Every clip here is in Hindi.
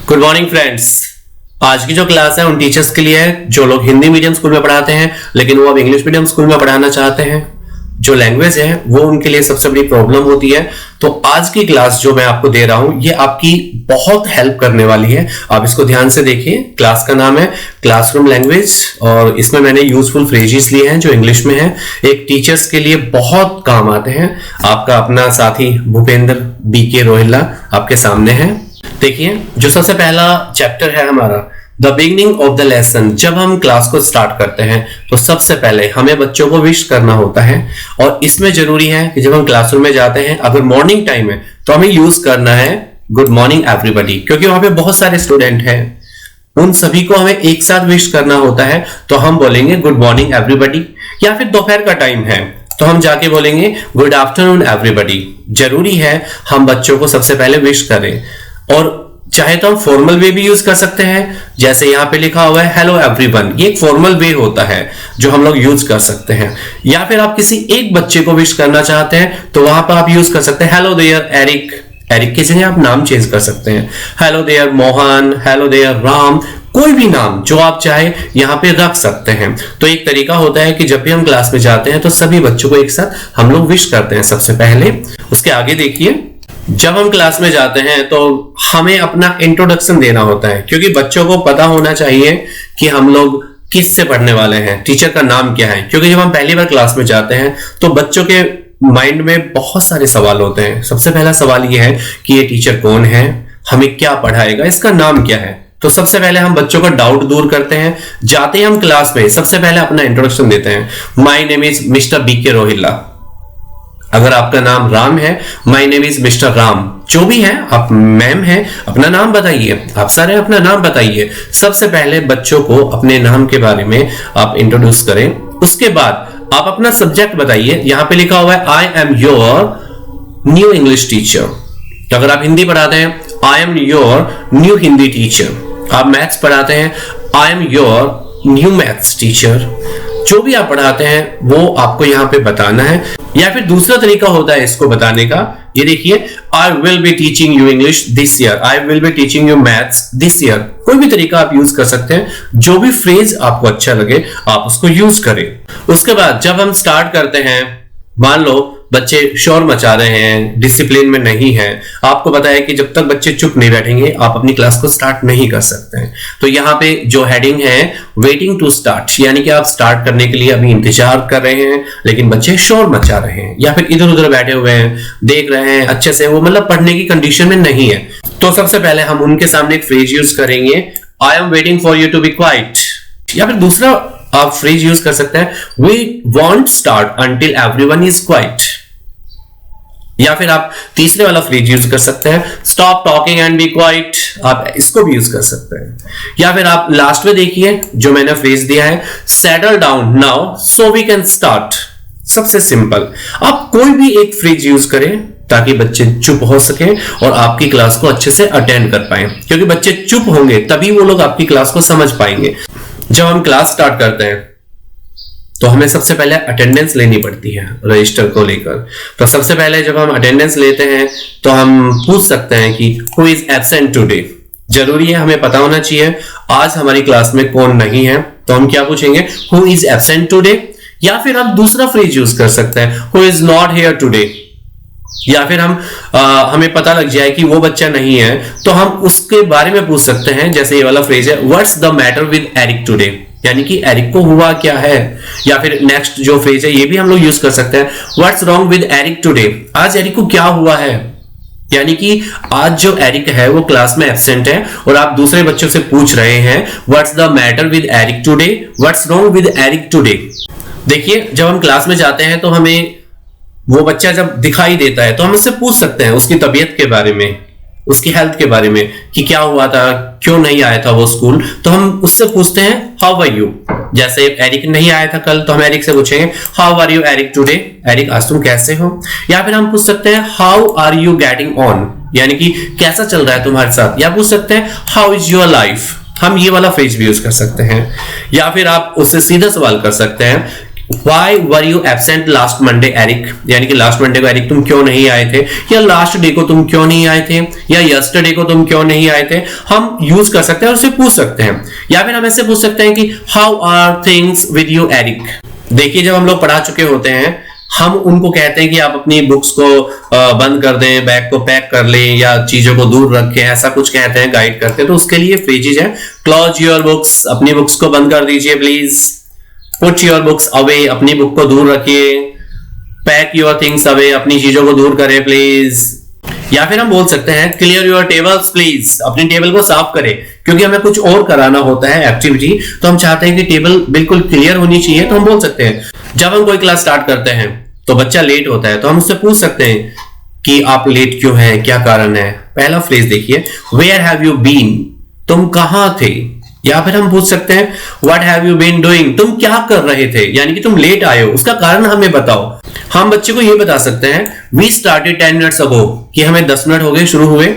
Good morning friends. आज की जो क्लास है उन टीचर्स के लिए है जो लोग हिंदी मीडियम स्कूल में पढ़ाते हैं लेकिन वो अब इंग्लिश मीडियम स्कूल में पढ़ाना चाहते हैं। जो लैंग्वेज है वो उनके लिए सबसे बड़ी प्रॉब्लम होती है। तो आज की क्लास जो मैं आपको दे रहा हूं ये आपकी बहुत हेल्प करने वाली है। आप इसको ध्यान से देखिए। क्लास का नाम है क्लासरूम लैंग्वेज और इसमें मैंने यूजफुल फ्रेजेस लिए हैं जो इंग्लिश में है, एक टीचर्स के लिए बहुत काम आते हैं। आपका अपना साथी भूपेंद्र BK रोहिल्ला आपके सामने है। देखिए जो सबसे पहला चैप्टर है हमारा the beginning of the lesson. जब हम क्लास को स्टार्ट करते हैं तो सबसे पहले हमें बच्चों को विश करना होता है और इसमें जरूरी है कि जब हम क्लासरूम में जाते हैं अगर मॉर्निंग टाइम है तो हमें यूज करना है गुड मॉर्निंग एवरीबॉडी, क्योंकि वहां पे बहुत सारे स्टूडेंट हैं, उन सभी को हमें एक साथ विश करना होता है। तो हम बोलेंगे गुड मॉर्निंग एवरीबॉडी। या फिर दोपहर का टाइम है तो हम जाके बोलेंगे गुड आफ्टरनून एवरीबॉडी। जरूरी है हम बच्चों को सबसे पहले विश करें और चाहे तो हम फॉर्मल वे भी यूज कर सकते हैं, जैसे यहां पे लिखा हुआ है हेलो एवरीवन। ये एक फॉर्मल वे होता है जो हम लोग यूज कर सकते हैं। या फिर आप किसी एक बच्चे को विश करना चाहते हैं तो वहां पर आप यूज कर सकते हैं हेलो देयर एरिक। एरिक की जगह आप नाम चेंज कर सकते हैं, hello there Mohan, hello there Ram, कोई भी नाम जो आप चाहे यहां पे रख सकते हैं। तो एक तरीका होता है कि जब भी हम क्लास में जाते हैं तो सभी बच्चों को एक साथ हम लोग विश करते हैं सबसे पहले। उसके आगे देखिए जब हम क्लास में जाते हैं तो हमें अपना इंट्रोडक्शन देना होता है, क्योंकि बच्चों को पता होना चाहिए कि हम लोग किस से पढ़ने वाले हैं, टीचर का नाम क्या है। क्योंकि जब हम पहली बार क्लास में जाते हैं तो बच्चों के माइंड में बहुत सारे सवाल होते हैं। सबसे पहला सवाल यह है कि ये टीचर कौन है, हमें क्या पढ़ाएगा, इसका नाम क्या है। तो सबसे पहले हम बच्चों का डाउट दूर करते हैं। जाते ही हम क्लास में सबसे पहले अपना इंट्रोडक्शन देते हैं। My name is mister BK Rohilla. अगर आपका नाम राम है, my name is mister Ram. जो भी है आप मैम है, अपना नाम बताइए, आप सर है, अपना नाम बताइए। सबसे पहले बच्चों को अपने नाम के बारे में आप इंट्रोड्यूस करें। उसके बाद आप अपना सब्जेक्ट बताइए। यहां पे लिखा हुआ है I am your new English teacher. अगर आप हिंदी पढ़ाते हैं I am your new Hindi teacher. आप मैथ्स पढ़ाते हैं I am your new maths teacher. जो भी आप पढ़ाते हैं वो आपको यहां पे बताना है। या फिर दूसरा तरीका होता है इसको बताने का, ये देखिए I will be teaching you English this year, I will be teaching you maths this year. कोई भी तरीका आप यूज कर सकते हैं, जो भी फ्रेज आपको अच्छा लगे आप उसको यूज करें। उसके बाद जब हम स्टार्ट करते हैं, मान लो बच्चे शोर मचा रहे हैं, डिसिप्लिन में नहीं है, आपको पता है कि जब तक बच्चे चुप नहीं बैठेंगे आप अपनी क्लास को स्टार्ट नहीं कर सकते हैं। तो यहाँ पे जो हेडिंग है वेटिंग टू स्टार्ट, यानी कि आप स्टार्ट करने के लिए अभी इंतजार कर रहे हैं लेकिन बच्चे शोर मचा रहे हैं या फिर इधर उधर बैठे हुए हैं, देख रहे हैं अच्छे से, वो मतलब पढ़ने की कंडीशन में नहीं है। तो सबसे पहले हम उनके सामने एक फ्रेज यूज करेंगे I am waiting for you to be quiet. या फिर दूसरा आप फ्रेज यूज कर सकते हैं we won't start until everyone is quiet. या फिर आप तीसरे वाला फ्रेज यूज कर सकते हैं stop talking and be quiet. आप इसको भी यूज कर सकते हैं। या फिर आप लास्ट में देखिए जो मैंने फ्रेज दिया है settle down now so we can start. सबसे सिंपल, आप कोई भी एक फ्रेज यूज करें ताकि बच्चे चुप हो सके और आपकी क्लास को अच्छे से अटेंड कर पाए, क्योंकि बच्चे चुप होंगे तभी वो लोग आपकी क्लास को समझ पाएंगे। जब हम क्लास स्टार्ट करते हैं तो हमें सबसे पहले अटेंडेंस लेनी पड़ती है रजिस्टर को लेकर। तो सबसे पहले जब हम अटेंडेंस लेते हैं तो हम पूछ सकते हैं कि हु इज एब्सेंट टुडे। जरूरी है हमें पता होना चाहिए आज हमारी क्लास में कौन नहीं है, तो हम क्या पूछेंगे हु इज एब्सेंट टुडे। या फिर हम दूसरा फ्रेज यूज कर सकते हैं who is not here today. या फिर हमें पता लग जाए कि वो बच्चा नहीं है तो हम उसके बारे में पूछ सकते हैं, जैसे ये वाला फ्रेज है what's the matter with Eric today, यानी कि एरिक को हुआ क्या है। या फिर नेक्स्ट जो फ्रेज है ये भी हम लोग यूज कर सकते हैं what's wrong with Eric today, आज एरिक को क्या हुआ है। यानी कि आज जो एरिक है वो क्लास में एब्सेंट है और आप दूसरे बच्चों से पूछ रहे हैं what's the matter with Eric today, what's wrong with Eric today. देखिए जब हम क्लास में जाते हैं तो हमें वो बच्चा जब दिखाई देता है तो हम उससे पूछ सकते हैं उसकी तबीयत के बारे में, उसकी हेल्थ के बारे में कि क्या हुआ था, क्यों नहीं आया था वो स्कूल। तो हम उससे पूछते हैं हाउ आर यू। जैसे एरिक नहीं आया था कल तो हम एरिक से पूछेंगे how are you Eric today, Eric आज तुम कैसे हो। या फिर हम पूछ सकते हैं how are you getting on, यानी कि कैसा चल रहा है तुम्हारे साथ। या पूछ सकते हैं हाउ इज योर लाइफ, हम ये वाला फ्रेज भी यूज कर सकते हैं। या फिर आप उससे सीधा सवाल कर सकते हैं Why were you absent last Monday, Eric? यानी कि लास्ट मंडे को एरिक तुम क्यों नहीं आए थे, या लास्ट डे को तुम क्यों नहीं आए थे, या यस्टरडे को तुम क्यों नहीं आए थे। हम यूज कर सकते हैं और उससे पूछ सकते हैं, या फिर हम ऐसे पूछ सकते हैं कि how are things with you Eric. देखिए जब हम लोग पढ़ा चुके होते हैं हम उनको कहते हैं कि आप अपनी बुक्स को बंद कर दें, बैग को पैक कर लें, या चीजों को दूर रखें, ऐसा कुछ कहते हैं, गाइड करते हैं। तो उसके लिए फ्रेजेस है, क्लोज योर बुक्स, अपनी बुक्स को बंद कर दीजिए please, put your books away, अपनी बुक को दूर रखिए, पैक योर थिंग्स अवे, अपनी चीजों को दूर करें प्लीज। या फिर हम बोल सकते हैं क्लियर योर टेबल्स प्लीज, अपनी टेबल को साफ करें, क्योंकि हमें कुछ और कराना होता है एक्टिविटी, तो हम चाहते हैं कि टेबल बिल्कुल क्लियर होनी चाहिए। तो हम बोल सकते हैं जब हम कोई क्लास स्टार्ट करते हैं तो बच्चा लेट होता है, तो हम उससे पूछ सकते हैं कि आप लेट क्यों हैं, क्या कारण है। पहला फ्रेज देखिए, वेयर हैव यू बीन, तुम कहां थे। या फिर हम पूछ सकते हैं what have you been doing, तुम क्या कर रहे थे, यानी कि तुम लेट आए हो, उसका कारण हमें बताओ। हम बच्चे को यह बता सकते हैं वी स्टार्टेड 10 मिनट्स अगो, कि हमें 10 मिनट हो गए शुरू हुए।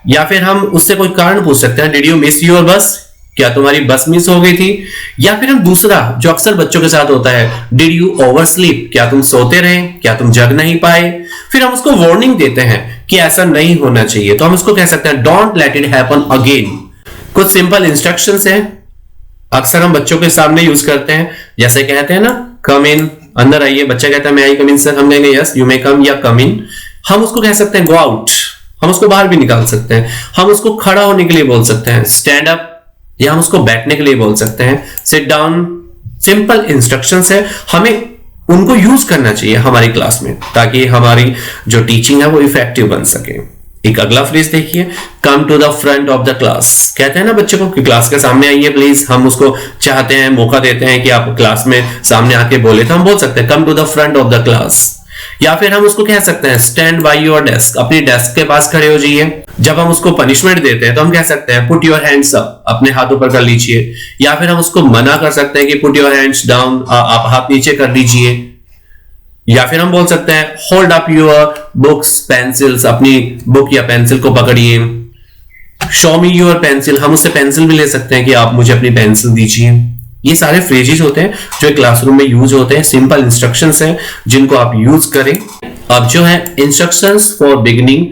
या फिर हम उससे कोई कारण पूछ सकते हैं डिड यू मिस योर बस, क्या तुम्हारी बस मिस हो गई थी। या फिर हम दूसरा जो अक्सर बच्चों के साथ होता है, डिड यू ओवरस्लीप, क्या तुम सोते रहे, क्या तुम जग नहीं पाए। फिर हम उसको वार्निंग देते हैं कि ऐसा नहीं होना चाहिए, तो हम उसको कह सकते हैं don't let it happen again. कुछ सिंपल इंस्ट्रक्शंस हैं, अक्सर हम बच्चों के सामने यूज करते हैं, जैसे कहते हैं ना कम इन, अंदर आइए, बच्चा कहता है मैं आई कम इन सर, हम कहेंगे यस यू मे कम या कम इन। हम उसको कह सकते हैं गो आउट, हम उसको बाहर भी निकाल सकते हैं। हम उसको खड़ा होने के लिए बोल सकते हैं स्टैंड अप, या हम उसको बैठने के लिए बोल सकते हैं सिट डाउन। सिंपल इंस्ट्रक्शंस है, हमें उनको यूज करना चाहिए हमारी क्लास में, ताकि हमारी जो टीचिंग है वो इफेक्टिव बन सके। एक अगला फ्रेज देखिए, come to the front of the class, कहते हैं ना बच्चों को कि क्लास के सामने आइए प्लीज। हम उसको चाहते हैं, मौका देते हैं कि आप क्लास में सामने आके बोले, तो हम बोल सकते हैं come to the front of the class. या फिर हम उसको कह सकते हैं स्टैंड बाय योर डेस्क, अपनी डेस्क के पास खड़े हो जाइए। जब हम उसको पनिशमेंट देते हैं तो हम कह सकते हैं पुट योर हैंड्स अप, अपने हाथ ऊपर कर लीजिए। या फिर हम उसको मना कर सकते हैं कि पुट योर हैंड्स डाउन, आप हाथ नीचे कर लीजिए। या फिर हम बोल सकते हैं hold up your books pencils, अपनी बुक या पेंसिल को पकड़िए। शो मी योर पेंसिल, हम उससे पेंसिल भी ले सकते हैं कि आप मुझे अपनी पेंसिल दीजिए। ये सारे फ्रेजेस होते हैं जो क्लासरूम में यूज होते हैं, सिंपल इंस्ट्रक्शंस हैं जिनको आप यूज करें। अब जो है instructions for beginning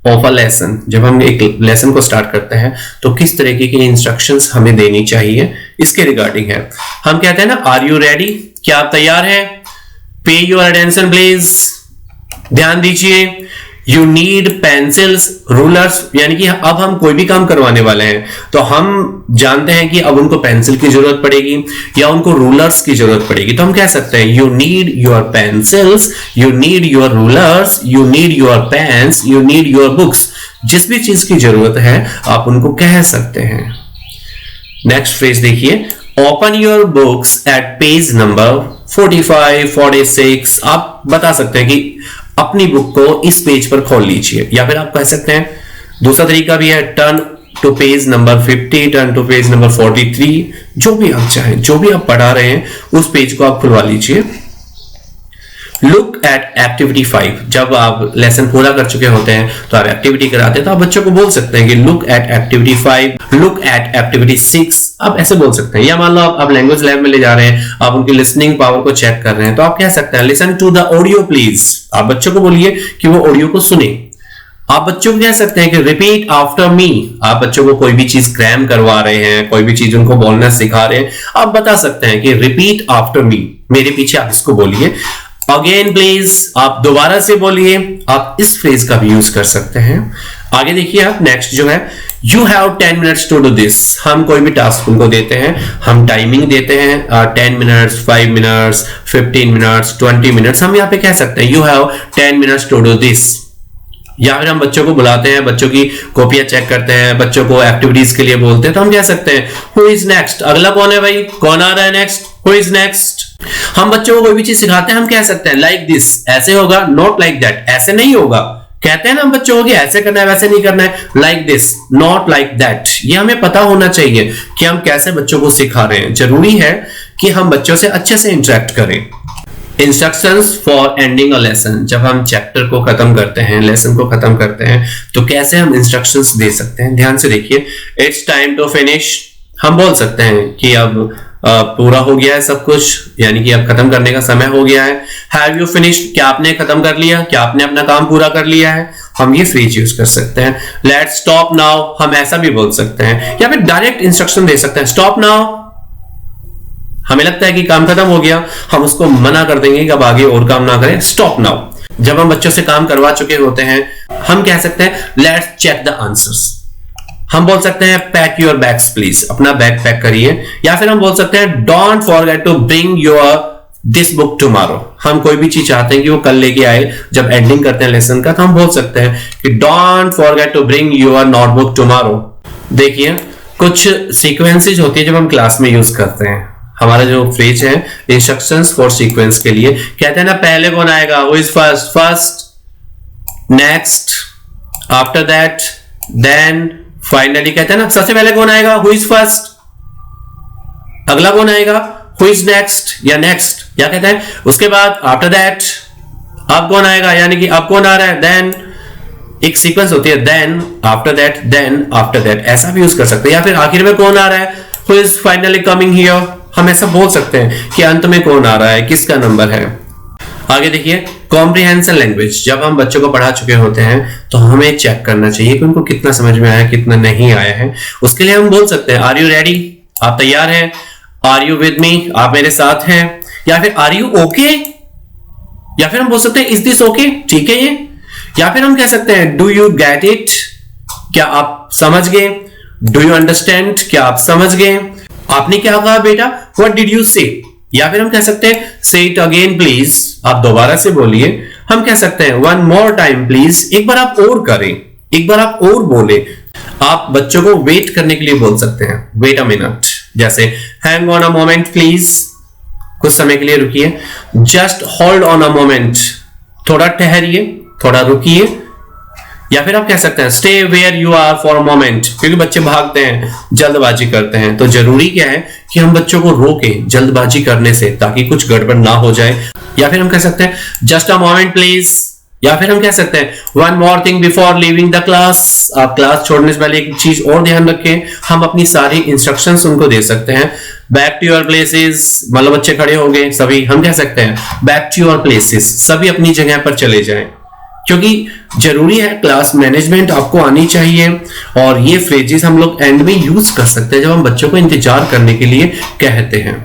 of a lesson, जब हम एक लेसन को स्टार्ट करते हैं तो किस तरीके की इंस्ट्रक्शंस हमें देनी चाहिए, इसके रिगार्डिंग है। हम कहते हैं ना आर यू रेडी, क्या आप तैयार हैं। पे योर अटेंशन प्लीज, ध्यान दीजिए। यू नीड पेंसिल्स रूलर्स, यानी कि अब हम कोई भी काम करवाने वाले हैं तो हम जानते हैं कि अब उनको पेंसिल की जरूरत पड़ेगी या उनको रूलर्स की जरूरत पड़ेगी, तो हम कह सकते हैं you need your pencils, you need your rulers, you need your pens, you need your books. जिस भी चीज की जरूरत है आप उनको कह सकते हैं। नेक्स्ट फ्रेज देखिए, open your books at page number 45, 46। आप बता सकते हैं कि अपनी बुक को इस पेज पर खोल लीजिए। या फिर आप कह सकते हैं, दूसरा तरीका भी है, turn to page number 50, turn to page number 43। जो भी आप चाहें, जो भी आप पढ़ा रहे हैं उस पेज को आप खुलवा लीजिए। लुक एट एक्टिविटी 5, जब आप लेसन पूरा कर चुके होते हैं तो आप एक्टिविटी कराते हैं, तो आप बच्चों को बोल सकते हैं कि look at activity 5, look at activity 6, आप ऐसे बोल सकते हैं। या मान लो आप लैंग्वेज लैब में ले जा रहे हैं, आप उनकी लिसनिंग पावर को चेक कर रहे हैं, तो आप कह सकते हैं listen to the audio please. आप बच्चों को बोलिए कि वो ऑडियो को सुने। आप बच्चों को कह सकते हैं कि रिपीट आफ्टर मी, आप बच्चों को कोई भी चीज क्रैम करवा रहे हैं, कोई भी चीज उनको बोलना सिखा रहे हैं, आप बता सकते हैं कि रिपीट आफ्टर मी, मेरे पीछे आप इसको बोलिए। अगेन प्लीज, आप दोबारा से बोलिए। आप इस फ्रेज का भी यूज कर सकते हैं। आगे देखिए आप, नेक्स्ट जो है, you have 10 minutes to do this. हम कोई भी टास्क उनको देते हैं, हम टाइमिंग देते हैं 10 मिनट्स, 5 मिनट्स, 15 मिनट्स, 20 मिनट्स। हम यहाँ पे कह सकते हैं you have 10 minutes to do this. या फिर हम बच्चों को बुलाते हैं, बच्चों की कॉपियां चेक करते हैं, बच्चों को एक्टिविटीज के लिए बोलते हैं, तो हम कह सकते हैं हु इज नेक्स्ट, अगला कौन है भाई, कौन आ रहा है नेक्स्ट, हु इज नेक्स्ट। हम बच्चों को कोई भी चीज सिखाते हैं, हम कह सकते हैं लाइक दिस, ऐसे होगा, नॉट लाइक दैट, ऐसे नहीं होगा। कहते हैं ना हम बच्चों को कि ऐसे करना है, वैसे नहीं करना है, like this, not like that. ये हमें पता होना चाहिए कि हम कैसे बच्चों को सिखा रहे हैं। जरूरी है कि हम बच्चों से अच्छे से इंटरेक्ट करें। Instructions for ending a lesson, जब हम चैप्टर को खत्म करते हैं, लेसन को खत्म करते हैं, तो कैसे हम इंस्ट्रक्शंस दे सकते हैं। ध्यान से देखिए, इट्स टाइम टू फिनिश। हम बोल सकते हैं कि अब पूरा हो गया है सब कुछ, यानी कि अब खत्म करने का समय हो गया है। हैव यू फिनिश्ड, क्या आपने खत्म कर लिया, क्या आपने अपना काम पूरा कर लिया है। हम ये फ्रेज यूज कर सकते हैं। लेट्स स्टॉप नाउ, हम ऐसा भी बोल सकते हैं, या फिर डायरेक्ट इंस्ट्रक्शन दे सकते हैं, स्टॉप नाउ। हमें लगता है कि काम खत्म हो गया, हम उसको मना कर देंगे कि अब आगे और काम ना करें, स्टॉप नाउ। जब हम बच्चों से काम करवा चुके होते हैं, हम कह सकते हैं लेट्स चेक द आंसर्स। हम बोल सकते हैं पैक योर बैग्स प्लीज, अपना बैग पैक करिए। या फिर हम बोल सकते हैं don't forget to bring your this book tomorrow. हम कोई भी चीज चाहते हैं कि वो कल लेके आए, जब एंडिंग करते हैं लेसन का, तो हम बोल सकते हैं कि don't forget to bring your notebook tomorrow. देखिए कुछ सीक्वेंसेज होती है जब हम क्लास में यूज करते हैं। हमारा जो फ्रेज है इंस्ट्रक्शंस फॉर सीक्वेंस के लिए, कहते हैं ना पहले कौन आएगा, who is first, first, next, after that, then, finally. कहते हैं ना सबसे पहले कौन आएगा, हु इज फर्स्ट, अगला कौन आएगा, हु इज नेक्स्ट या नेक्स्ट, क्या कहते हैं, उसके बाद आफ्टर दैट, अब कौन आएगा, यानी कि अब कौन आ रहा है, देन। एक सीक्वेंस होती है then, after that, then, after that, ऐसा भी यूज कर सकते हैं। या फिर आखिर में कौन आ रहा है, who is finally coming here, हम ऐसा बोल सकते हैं कि अंत में कौन आ रहा है, किसका नंबर है। आगे देखिए कॉम्प्रिहेंशन लैंग्वेज। जब हम बच्चों को पढ़ा चुके होते हैं तो हमें चेक करना चाहिए कि उनको कितना समझ में आया, कितना नहीं आया है। उसके लिए हम बोल सकते हैं आर यू रेडी, आप तैयार हैं, आर यू विद मी, आप मेरे साथ हैं, या फिर आर यू ओके, या फिर हम बोल सकते हैं इज दिस ओके, ठीक है ये, या फिर हम कह सकते हैं डू यू गेट इट, क्या आप समझ गए, डू यू अंडरस्टैंड, क्या आप समझ गए, आपने क्या कहा बेटा, व्हाट डिड यू से। या फिर हम कह सकते हैं से इट अगेन प्लीज, आप दोबारा से बोलिए। हम कह सकते हैं वन मोर टाइम प्लीज, एक बार आप और करें, एक बार आप और बोले। आप बच्चों को वेट करने के लिए बोल सकते हैं, वेट अ मिनट, जैसे hang on a moment please, कुछ समय के लिए रुकिए, just hold on a moment, थोड़ा ठहरिए, थोड़ा रुकिए। या फिर आप कह सकते हैं stay where you are for a moment, क्योंकि बच्चे भागते हैं, जल्दबाजी करते हैं, तो जरूरी क्या है कि हम बच्चों को रोकें जल्दबाजी करने से, ताकि कुछ गड़बड़ ना हो जाए। या फिर हम कह सकते हैं जस्ट अ मोमेंट प्लीज, या फिर हम कह सकते हैं one more thing before leaving the class, आप क्लास छोड़ने से पहले एक चीज और ध्यान रखें। हम अपनी सारी इंस्ट्रक्शंस उनको दे सकते हैं। बैक टू योर प्लेसेस, मतलब बच्चे खड़े हो गए सभी, हम कह सकते हैं बैक टू योर प्लेसेस, सभी अपनी जगह पर चले जाएं, क्योंकि जरूरी है क्लास मैनेजमेंट आपको आनी चाहिए। और ये फ्रेजेस हम लोग एंड में यूज कर सकते हैं जब हम बच्चों को इंतजार करने के लिए कहते हैं।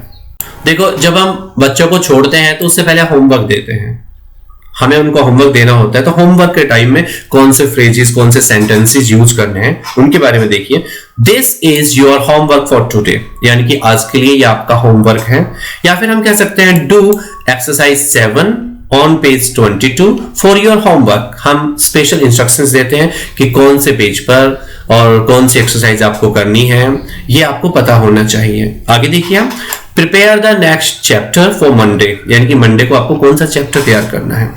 देखो जब हम बच्चों को छोड़ते हैं तो उससे पहले होमवर्क देते हैं, हमें उनको होमवर्क देना होता है। तो होमवर्क के टाइम में कौन से फ्रेजेस, कौन से सेंटेंसेस यूज करने हैं उनके बारे में देखिए। This is your homework for today, यानी कि आज के लिए ये आपका होमवर्क है। या फिर हम कह सकते हैं do exercise 7 on page 22 for your homework. हम स्पेशल इंस्ट्रक्शंस देते हैं कि कौन से पेज पर और कौन सी एक्सरसाइज आपको करनी है, ये आपको पता होना चाहिए। आगे देखिए हम prepare the next chapter for Monday, यानी कि मंडे को आपको कौन सा चैप्टर तैयार करना है।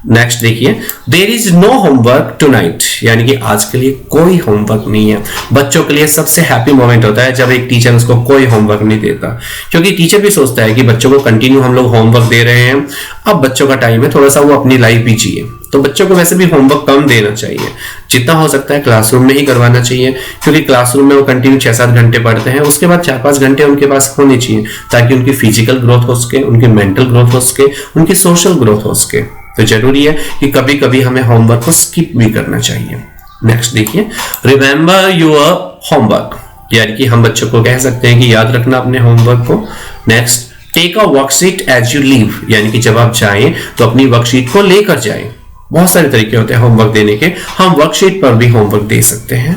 नेक्स्ट देखिए there is no homework tonight, यानी कि आज के लिए कोई होमवर्क नहीं है। बच्चों के लिए सबसे हैप्पी मोमेंट होता है जब एक टीचर उसको कोई होमवर्क नहीं देता, क्योंकि टीचर भी सोचता है कि बच्चों को कंटिन्यू हम लोग होमवर्क दे रहे हैं, अब बच्चों का टाइम है, थोड़ा सा वो अपनी लाइफ भी जिए। तो बच्चों को वैसे भी होमवर्क कम देना चाहिए, जितना हो सकता है क्लासरूम में ही करवाना चाहिए, क्योंकि क्लासरूम में वो कंटिन्यू 6-7 घंटे पढ़ते हैं, उसके बाद 4-5 घंटे उनके पास होने चाहिए, ताकि उनकी फिजिकल ग्रोथ हो सके, उनकी मेंटल ग्रोथ हो सके, उनकी सोशल ग्रोथ हो सके। तो जरूरी है कि कभी कभी हमें होमवर्क को स्किप भी करना चाहिए। नेक्स्ट देखिए रिमेंबर योर होमवर्क, यानी कि हम बच्चों को कह सकते हैं कि याद रखना अपने होमवर्क को। Next take a worksheet as you leave, यानी कि जब आप जाएं तो अपनी वर्कशीट को लेकर जाएं। बहुत सारे तरीके होते हैं होमवर्क देने के, हम वर्कशीट पर भी होमवर्क दे सकते हैं।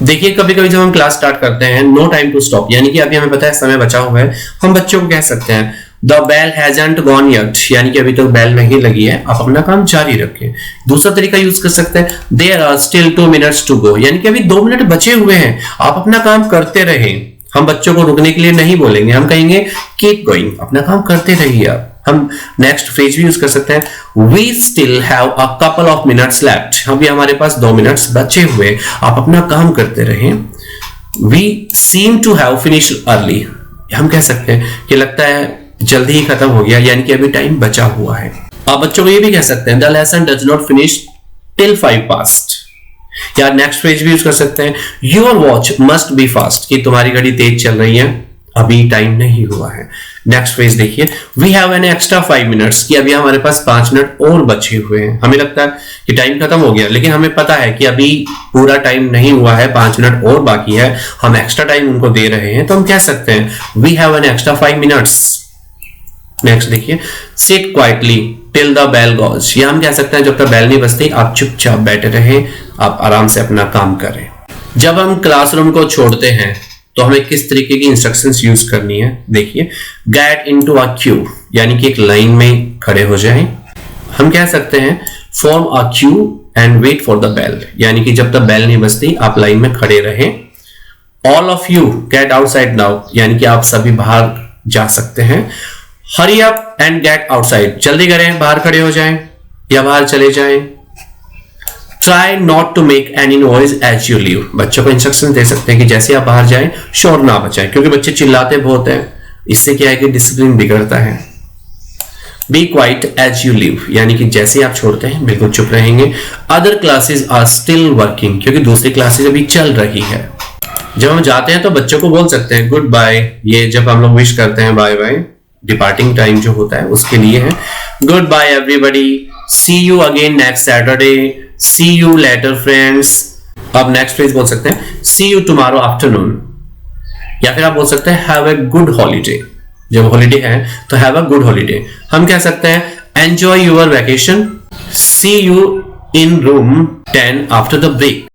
देखिए कभी कभी जब हम क्लास स्टार्ट करते हैं नो टाइम टू स्टॉप, यानी कि अभी हमें पता है समय बचा हुआ है, हम बच्चों को कह सकते हैं the bell hasn't gone yet, यानी कि अभी तक बेल नहीं लगी है, आप अपना काम जारी रखें। दूसरा तरीका यूज कर सकते हैं there are still 2 minutes to go, यानी कि अभी 2 मिनट बचे हुए हैं, आप अपना काम करते रहें। हम बच्चों को रुकने के लिए नहीं बोलेंगे, हम कहेंगे कीप गोइंग, अपना काम करते रहिए आप। हम नेक्स्ट फ्रेज भी यूज कर सकते हैं we still have a couple of minutes left, अभी हमारे पास 2 मिनट्स बचे हुए, आप अपना काम करते रहें। We seem to have finished early, हम कह सकते हैं कि लगता है जल्दी ही खत्म हो गया, यानी कि अभी टाइम बचा हुआ है। आप बच्चों को ये भी कह सकते हैं the lesson does not finish till 5 past, या नेक्स्ट फ्रेज भी यूज कर सकते हैं your watch must be fast, कि तुम्हारी घड़ी तेज चल रही है, अभी टाइम नहीं हुआ है। नेक्स्ट फ्रेज देखिए, we have an extra 5 minutes, कि अभी हमारे पास 5 मिनट और बचे हुए हैं। हमें लगता है कि टाइम खत्म हो गया, लेकिन हमें पता है कि अभी पूरा टाइम नहीं हुआ है, 5 मिनट और बाकी है, हम एक्स्ट्रा टाइम उनको दे रहे हैं, तो हम कह सकते हैं we have an extra 5 minutes. Next देखिए, sit quietly till the bell goes, या हम कह सकते हैं जब तक बेल नहीं बजती आप चुपचाप बैठे रहें, आप आराम से अपना काम करें। जब हम क्लासरूम को छोड़ते हैं तो हमें किस तरीके की इंस्ट्रक्शंस यूज करनी है, देखिए, गेट इनटू अ क्यू, यानी कि एक लाइन में खड़े हो जाएं। हम कह सकते हैं form a queue and wait for the bell, यानी कि जब तक बेल नहीं बजती आप लाइन में खड़े रहें। All of you get outside now, यानी कि आप सभी बाहर जा सकते हैं। Hurry up and get outside, जल्दी करें, बाहर खड़े हो जाएं या बाहर चले जाएं। Try not to make any noise as you leave, बच्चों को इंस्ट्रक्शन दे सकते हैं कि जैसे आप बाहर जाएं शोर ना बचाएं, क्योंकि बच्चे चिल्लाते बहुत हैं, इससे क्या है कि डिसिप्लिन बिगड़ता है। Be quiet as you leave, यानी कि जैसे आप छोड़ते हैं बिल्कुल चुप रहेंगे। Other classes are still working, क्योंकि दूसरी क्लासेस अभी चल रही है। जब हम जाते हैं तो बच्चों को बोल सकते हैं गुड बाय, ये जब हम लोग विश करते हैं बाय बाय, डिपार्टिंग टाइम जो होता है उसके लिए है। Good bye everybody, see you again next Saturday, see you later friends. अब नेक्स्ट फ्रेज बोल सकते हैं सी यू टुमारो आफ्टरनून, या फिर आप बोल सकते हैं हैव ए गुड हॉलीडे, जब हॉलीडे है तो हैव अ गुड हॉलीडे। हम कह सकते हैं enjoy your vacation, see you in room 10 after the break.